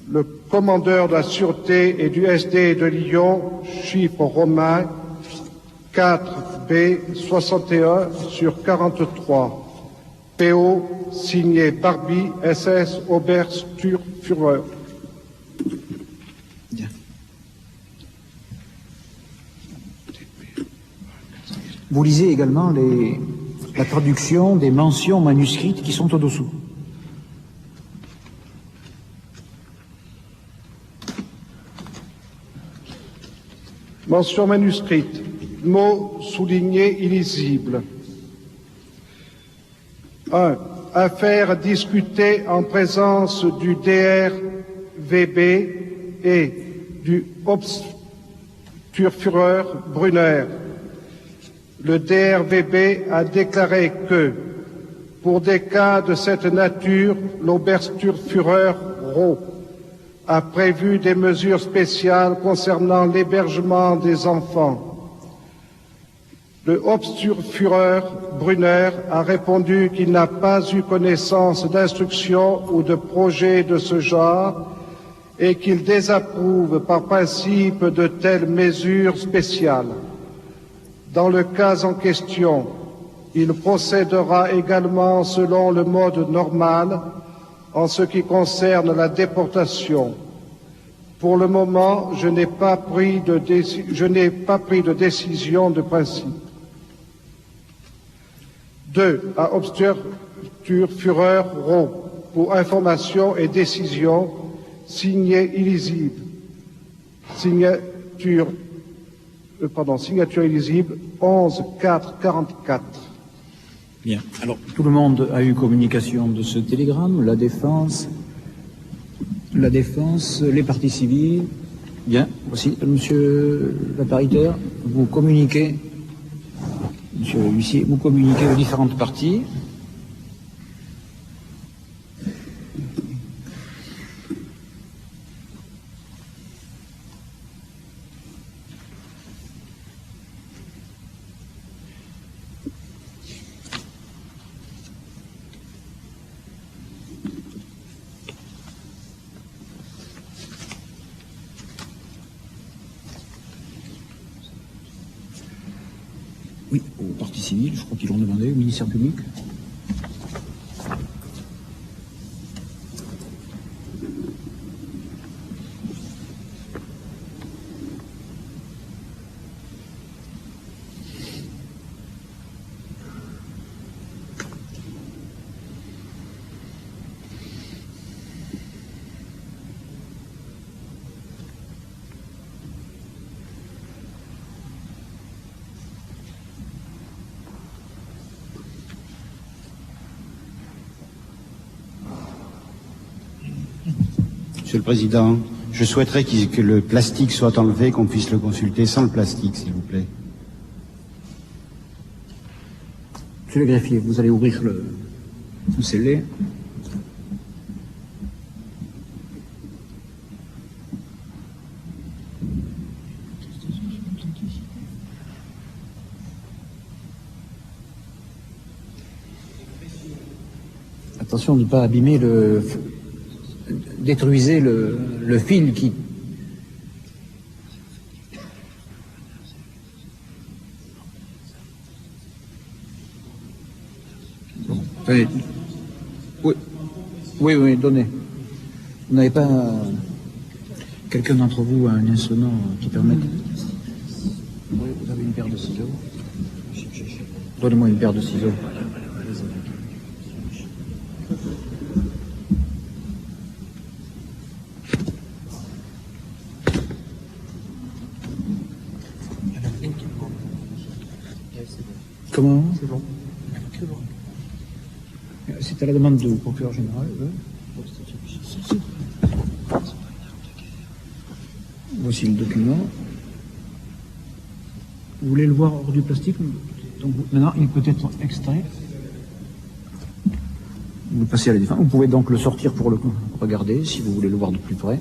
Le commandeur de la Sûreté et du SD de Lyon, chiffre romain 4B61/43. PO signé Barbie, SS Obersturmführer. Vous lisez également la traduction des mentions manuscrites qui sont au-dessous. Mention manuscrite. Mots soulignés illisibles. 1. Affaire discutée en présence du DRVB et du Obersturmführer Brunner. Le DRVB a déclaré que, pour des cas de cette nature, l'Obersturmführer Roh a prévu des mesures spéciales concernant l'hébergement des enfants. Le Obersturmführer Brunner a répondu qu'il n'a pas eu connaissance d'instructions ou de projets de ce genre et qu'il désapprouve par principe de telles mesures spéciales. Dans le cas en question, il procédera également selon le mode normal en ce qui concerne la déportation. Pour le moment, je n'ai pas pris de décision de principe. 2. À Führer Roh. Pour information et décision, signé illisible. Signature illisible 11-4-44. Bien. Alors, tout le monde a eu communication de ce télégramme, la défense, les partis civils. Bien. Voici, monsieur la paritaire, vous communiquez, monsieur l'huissier, vous communiquez aux différentes parties. Oui, aux partis civils, je crois qu'ils l'ont demandé, au ministère public. Monsieur le Président, je souhaiterais que le plastique soit enlevé, qu'on puisse le consulter sans le plastique, s'il vous plaît. Monsieur le greffier, vous allez ouvrir le scellé. Attention de ne pas abîmer détruisez le fil qui... Bon, allez. Oui, donnez. Vous n'avez pas quelqu'un d'entre vous un instrument qui permette... Oui, vous avez une paire de ciseaux. Donnez-moi une paire de ciseaux. Comment? C'est bon. C'est à la demande du procureur général. Voici le document. Vous voulez le voir hors du plastique? Donc, maintenant, il peut être extrait. Vous passez à la défense. Vous pouvez donc le sortir pour le regarder, si vous voulez le voir de plus près.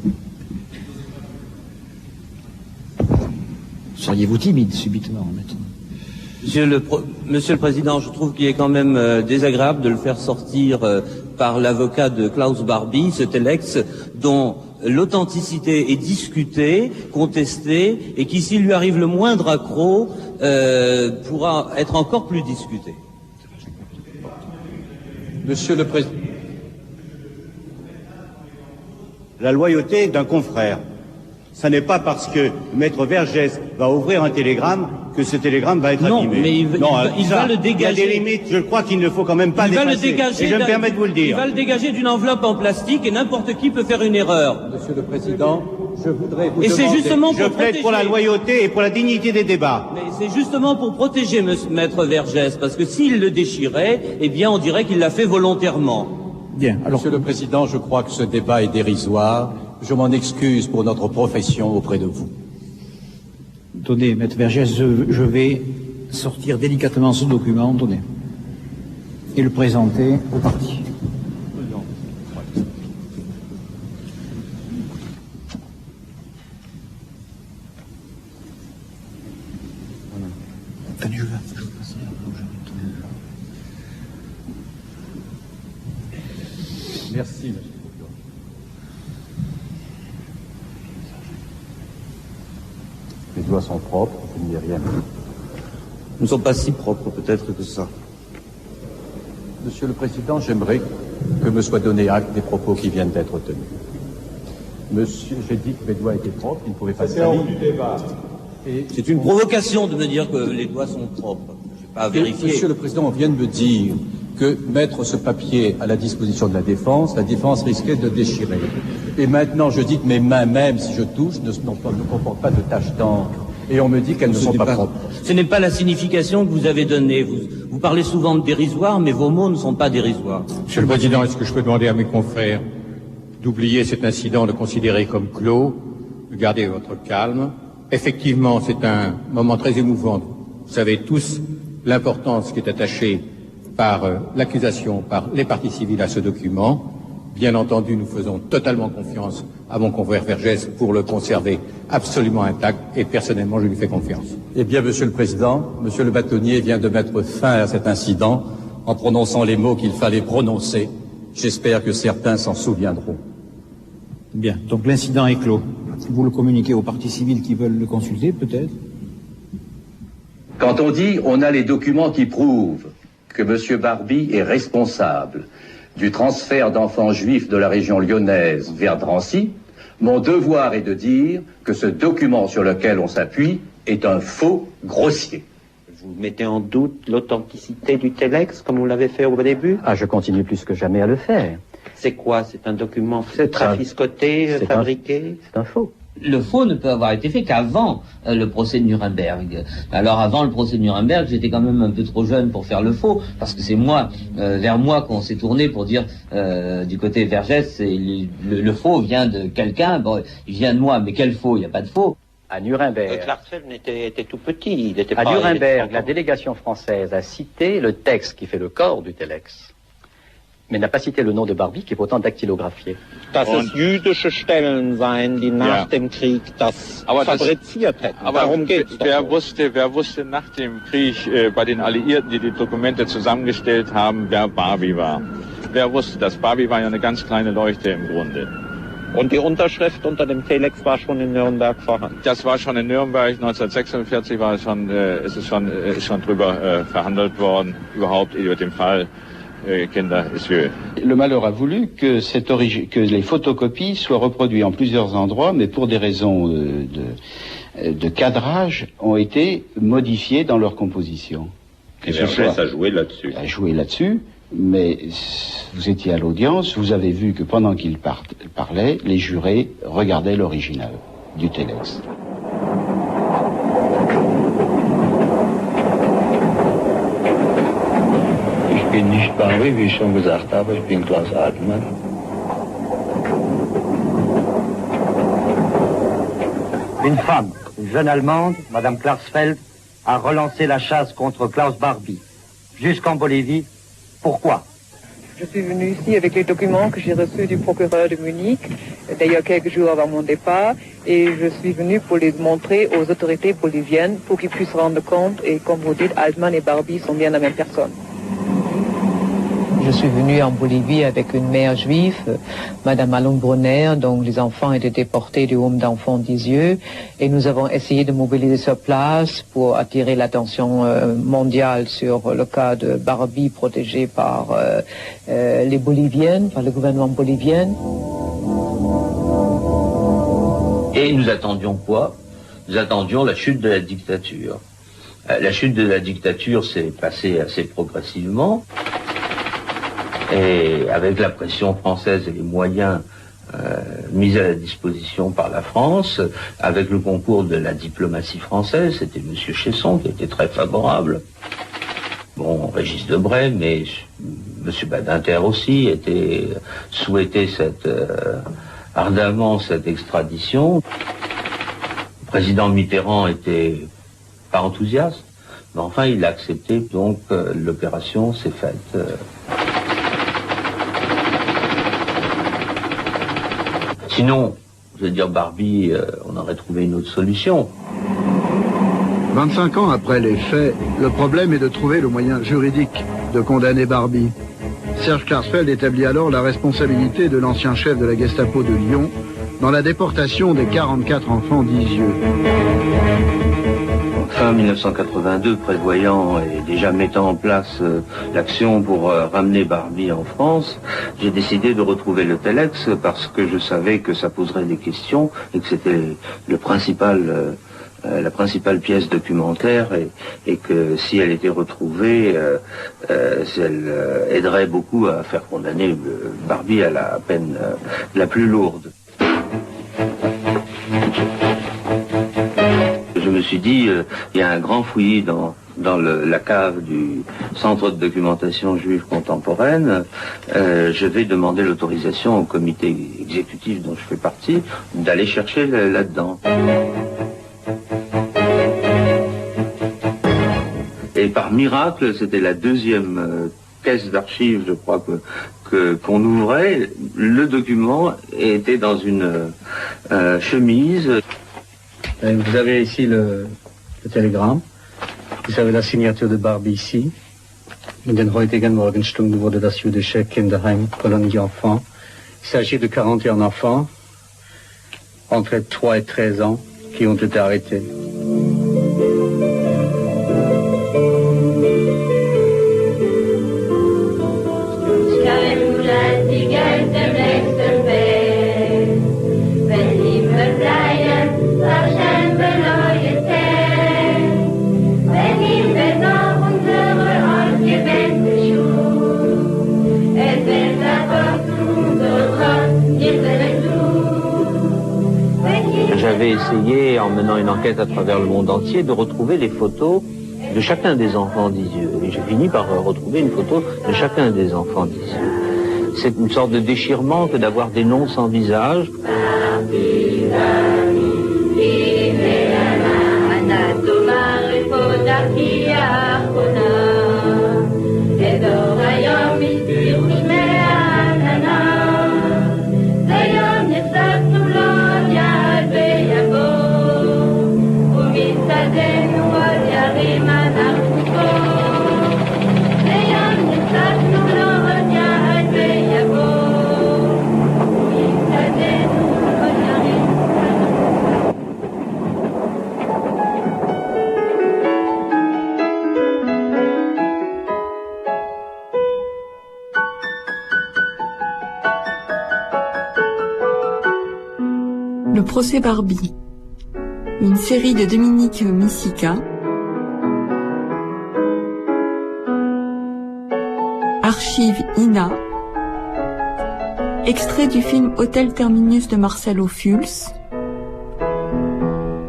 Seriez-vous timide subitement maintenant? Monsieur le Président, je trouve qu'il est quand même désagréable de le faire sortir par l'avocat de Klaus Barbie, ce telex dont l'authenticité est discutée, contestée, et qui, s'il lui arrive le moindre accroc, pourra être encore plus discuté. Monsieur le Président. La loyauté d'un confrère. Ça n'est pas parce que Maître Vergès va ouvrir un télégramme que ce télégramme va être abîmé. Mais il va le dégager. Il y a des limites, je crois qu'il ne faut quand même pas dépasser. Et je me permets de vous le dire. Il va le dégager d'une enveloppe en plastique et n'importe qui peut faire une erreur. Monsieur le Président, je voudrais vous et demander... c'est justement pour je plaide pour la loyauté et pour la dignité des débats. Mais c'est justement pour protéger Maître Vergès, parce que s'il le déchirait, eh bien on dirait qu'il l'a fait volontairement. Bien. Alors, Monsieur le Président, je crois que ce débat est dérisoire. Je m'en excuse pour notre profession auprès de vous. Donnez, Maître Vergès, je vais sortir délicatement ce document, donnez, et le présenter au parti. Attendez, je vais passer. Merci, monsieur. Les doigts sont propres, je ne dis rien. Nous ne sommes pas si propres peut-être que ça. Monsieur le Président, j'aimerais que me soit donné acte des propos qui viennent d'être tenus. Monsieur, j'ai dit que mes doigts étaient propres, ils ne pouvaient pas salir. C'est une provocation de me dire que les doigts sont propres. Je n'ai pas à vérifier. Monsieur le Président, on vient de me dire que mettre ce papier à la disposition de la défense risquait de déchirer. Et maintenant, je dis que mes mains, même si je touche, ne comportent pas de taches d'encre. Et on me dit qu'elles ne sont pas propres. Ce n'est pas la signification que vous avez donnée. Vous parlez souvent de dérisoire, mais vos mots ne sont pas dérisoires. Monsieur le Président, est-ce que je peux demander à mes confrères d'oublier cet incident, de le considérer comme clos, de garder votre calme? Effectivement, c'est un moment très émouvant. Vous savez tous l'importance qui est attachée par l'accusation, par les parties civiles à ce document. Bien entendu, nous faisons totalement confiance à mon confrère Vergès pour le conserver absolument intact et personnellement, je lui fais confiance. Eh bien, Monsieur le Président, Monsieur le bâtonnier vient de mettre fin à cet incident en prononçant les mots qu'il fallait prononcer. J'espère que certains s'en souviendront. Bien, donc l'incident est clos. Vous le communiquez aux parties civiles qui veulent le consulter, peut-être? Quand on dit on a les documents qui prouvent que M. Barbie est responsable du transfert d'enfants juifs de la région lyonnaise vers Drancy, mon devoir est de dire que ce document sur lequel on s'appuie est un faux grossier. Vous mettez en doute l'authenticité du telex, comme vous l'avez fait au début? Ah, je continue plus que jamais à le faire. C'est quoi? C'est un document trafiscoté, fabriqué? C'est un faux. Le faux ne peut avoir été fait qu'avant le procès de Nuremberg. Alors avant le procès de Nuremberg, j'étais quand même un peu trop jeune pour faire le faux, parce que c'est vers moi qu'on s'est tourné pour dire du côté Vergès, le faux vient de quelqu'un, bon, il vient de moi, mais quel faux? Il n'y a pas de faux. À Nuremberg. Klarsfeld était tout petit. Il était à Nuremberg, la délégation française a cité le texte qui fait le corps du telex, mais n'a pas cité le nom de Barbie, qui est pourtant dactylographié. Dass es jüdische Stellen seien, die nach dem Krieg das fabriziert hätten. Aber darum geht's doch. Wer wusste nach dem Krieg bei den Alliierten, die Dokumente zusammengestellt haben, wer Barbie war? Wer wusste das? Barbie war ja eine ganz kleine Leuchte im Grunde. Und die Unterschrift unter dem Telex war schon in Nürnberg vorhanden? Das war schon in Nürnberg, 1946 war es schon, ist schon drüber verhandelt worden, überhaupt über den Fall. Le malheur a voulu que les photocopies soient reproduites en plusieurs endroits, mais pour des raisons de cadrage, ont été modifiées dans leur composition. Et Vergès a joué là-dessus. A joué là-dessus, mais vous étiez à l'audience, vous avez vu que pendant qu'il parlait, les jurés regardaient l'original du telex. Ich bin nicht Barbie, wie ich schon gesagt habe, ich bin Klaus Altmann. Une femme, une jeune Allemande, Madame Klarsfeld, a relancé la chasse contre Klaus Barbie, jusqu'en Bolivie. Pourquoi? Je suis venue ici avec les documents que j'ai reçus du procureur de Munich, d'ailleurs quelques jours avant mon départ, et je suis venue pour les montrer aux autorités boliviennes pour qu'ils puissent se rendre compte, et comme vous dites, Altmann et Barbie sont bien la même personne. Je suis venue en Bolivie avec une mère juive, Madame Alon-Brunner, dont les enfants étaient déportés du home d'enfants d'Isieux, et nous avons essayé de mobiliser sur place pour attirer l'attention mondiale sur le cas de Barbie protégée par les Boliviennes, par le gouvernement bolivien. Et nous attendions quoi? Nous attendions la chute de la dictature. La chute de la dictature s'est passée assez progressivement. Et avec la pression française et les moyens mis à la disposition par la France, avec le concours de la diplomatie française, c'était M. Chesson qui était très favorable. Bon, Régis Debray, mais M. Badinter aussi souhaitait ardemment cette extradition. Le président Mitterrand était pas enthousiaste, mais enfin il a accepté, donc l'opération s'est faite. Sinon, je veux dire, Barbie, on aurait trouvé une autre solution. 25 ans après les faits, le problème est de trouver le moyen juridique de condamner Barbie. Serge Klarsfeld établit alors la responsabilité de l'ancien chef de la Gestapo de Lyon dans la déportation des 44 enfants d'Isieux. Fin 1982, prévoyant et déjà mettant en place l'action pour ramener Barbie en France, j'ai décidé de retrouver le telex parce que je savais que ça poserait des questions et que c'était le principal la principale pièce documentaire et que si elle était retrouvée, elle aiderait beaucoup à faire condamner Barbie à la peine la plus lourde. Je me suis dit, il y a un grand fouillis dans la cave du Centre de documentation juive contemporaine. Je vais demander l'autorisation au comité exécutif dont je fais partie d'aller chercher là-dedans. Et par miracle, c'était la deuxième caisse d'archives, je crois, qu'on ouvrait. Le document était dans une chemise. Vous avez ici le télégramme. Vous avez la signature de Barbie ici. In den heutigen Morgenstunden wurde das jüdische Kinderheim Kolonie Enfants. Il s'agit de 41 enfants entre 3 et 13 ans qui ont été arrêtés. J'avais essayé, en menant une enquête à travers le monde entier, de retrouver les photos de chacun des enfants d'Isieux. Et j'ai fini par retrouver une photo de chacun des enfants d'Isieux. C'est une sorte de déchirement que d'avoir des noms sans visage. Le procès Barbie, une série de Dominique Misica, Archives INA, extrait du film Hôtel Terminus de Marcel Ophuls,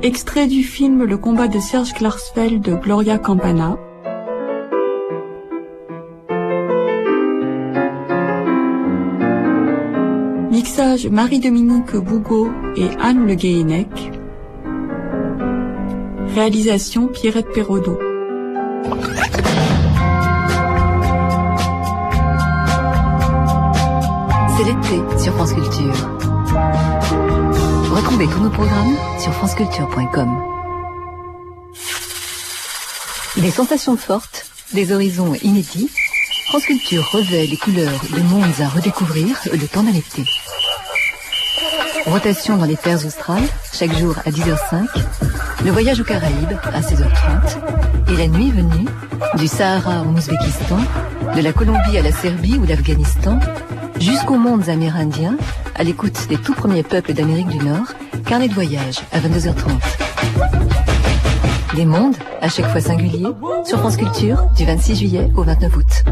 extrait du film Le combat de Serge Klarsfeld de Gloria Campana, mixage Marie-Dominique Bougot et Anne Le Guéhenec. Réalisation Pierrette Perraudot. C'est l'été sur France Culture. Retrouvez tous nos programmes sur franceculture.com. Des sensations fortes, des horizons inédits. France Culture revêt les couleurs des mondes à redécouvrir le temps d'un été. Rotation dans les terres australes, chaque jour à 10h05. Le voyage aux Caraïbes à 16h30. Et la nuit venue, du Sahara au Ouzbékistan, de la Colombie à la Serbie ou l'Afghanistan, jusqu'aux mondes amérindiens, à l'écoute des tout premiers peuples d'Amérique du Nord, carnet de voyage à 22h30. Des mondes, à chaque fois singuliers, sur France Culture, du 26 juillet au 29 août.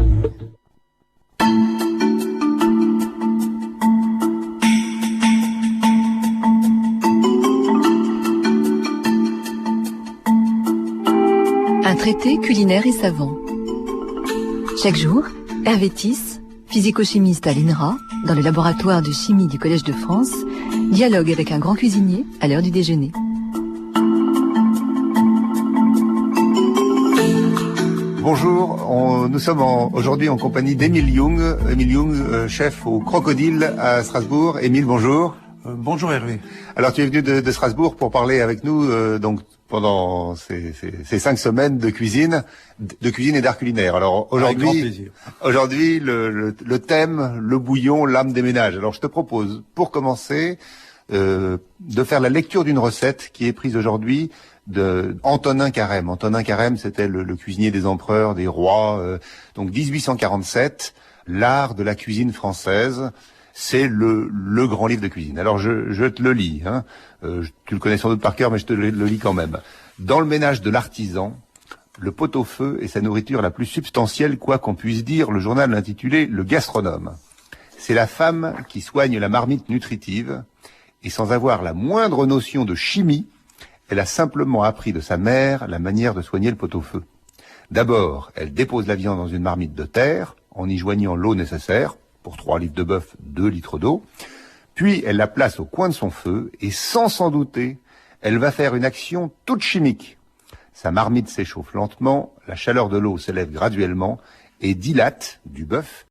Un traité culinaire et savant. Chaque jour, Hervé Tisse, physico-chimiste à l'INRA, dans le laboratoire de chimie du Collège de France, dialogue avec un grand cuisinier à l'heure du déjeuner. Bonjour, nous sommes aujourd'hui en compagnie d'Émile Young. Émile Young, chef au Crocodile à Strasbourg. Émile, bonjour. Bonjour Hervé. Alors tu es venu de Strasbourg pour parler avec nous donc pendant ces 5 semaines de cuisine et d'art culinaire. Alors aujourd'hui, le thème, le bouillon, l'âme des ménages. Alors je te propose, pour commencer, de faire la lecture d'une recette qui est prise aujourd'hui de Antonin Carême. Antonin Carême, c'était le cuisinier des empereurs, des rois. Donc 1847, l'art de la cuisine française. C'est le grand livre de cuisine. Alors je te le lis, hein. Tu le connais sans doute par cœur, mais je te le lis quand même. Dans le ménage de l'artisan, le pot-au-feu est sa nourriture la plus substantielle, quoi qu'on puisse dire, le journal intitulé « Le gastronome ». C'est la femme qui soigne la marmite nutritive, et sans avoir la moindre notion de chimie, elle a simplement appris de sa mère la manière de soigner le pot-au-feu. D'abord, elle dépose la viande dans une marmite de terre, en y joignant l'eau nécessaire, pour 3 livres de bœuf, 2 litres d'eau. Puis, elle la place au coin de son feu, et sans s'en douter, elle va faire une action toute chimique. Sa marmite s'échauffe lentement, la chaleur de l'eau s'élève graduellement et dilate du bœuf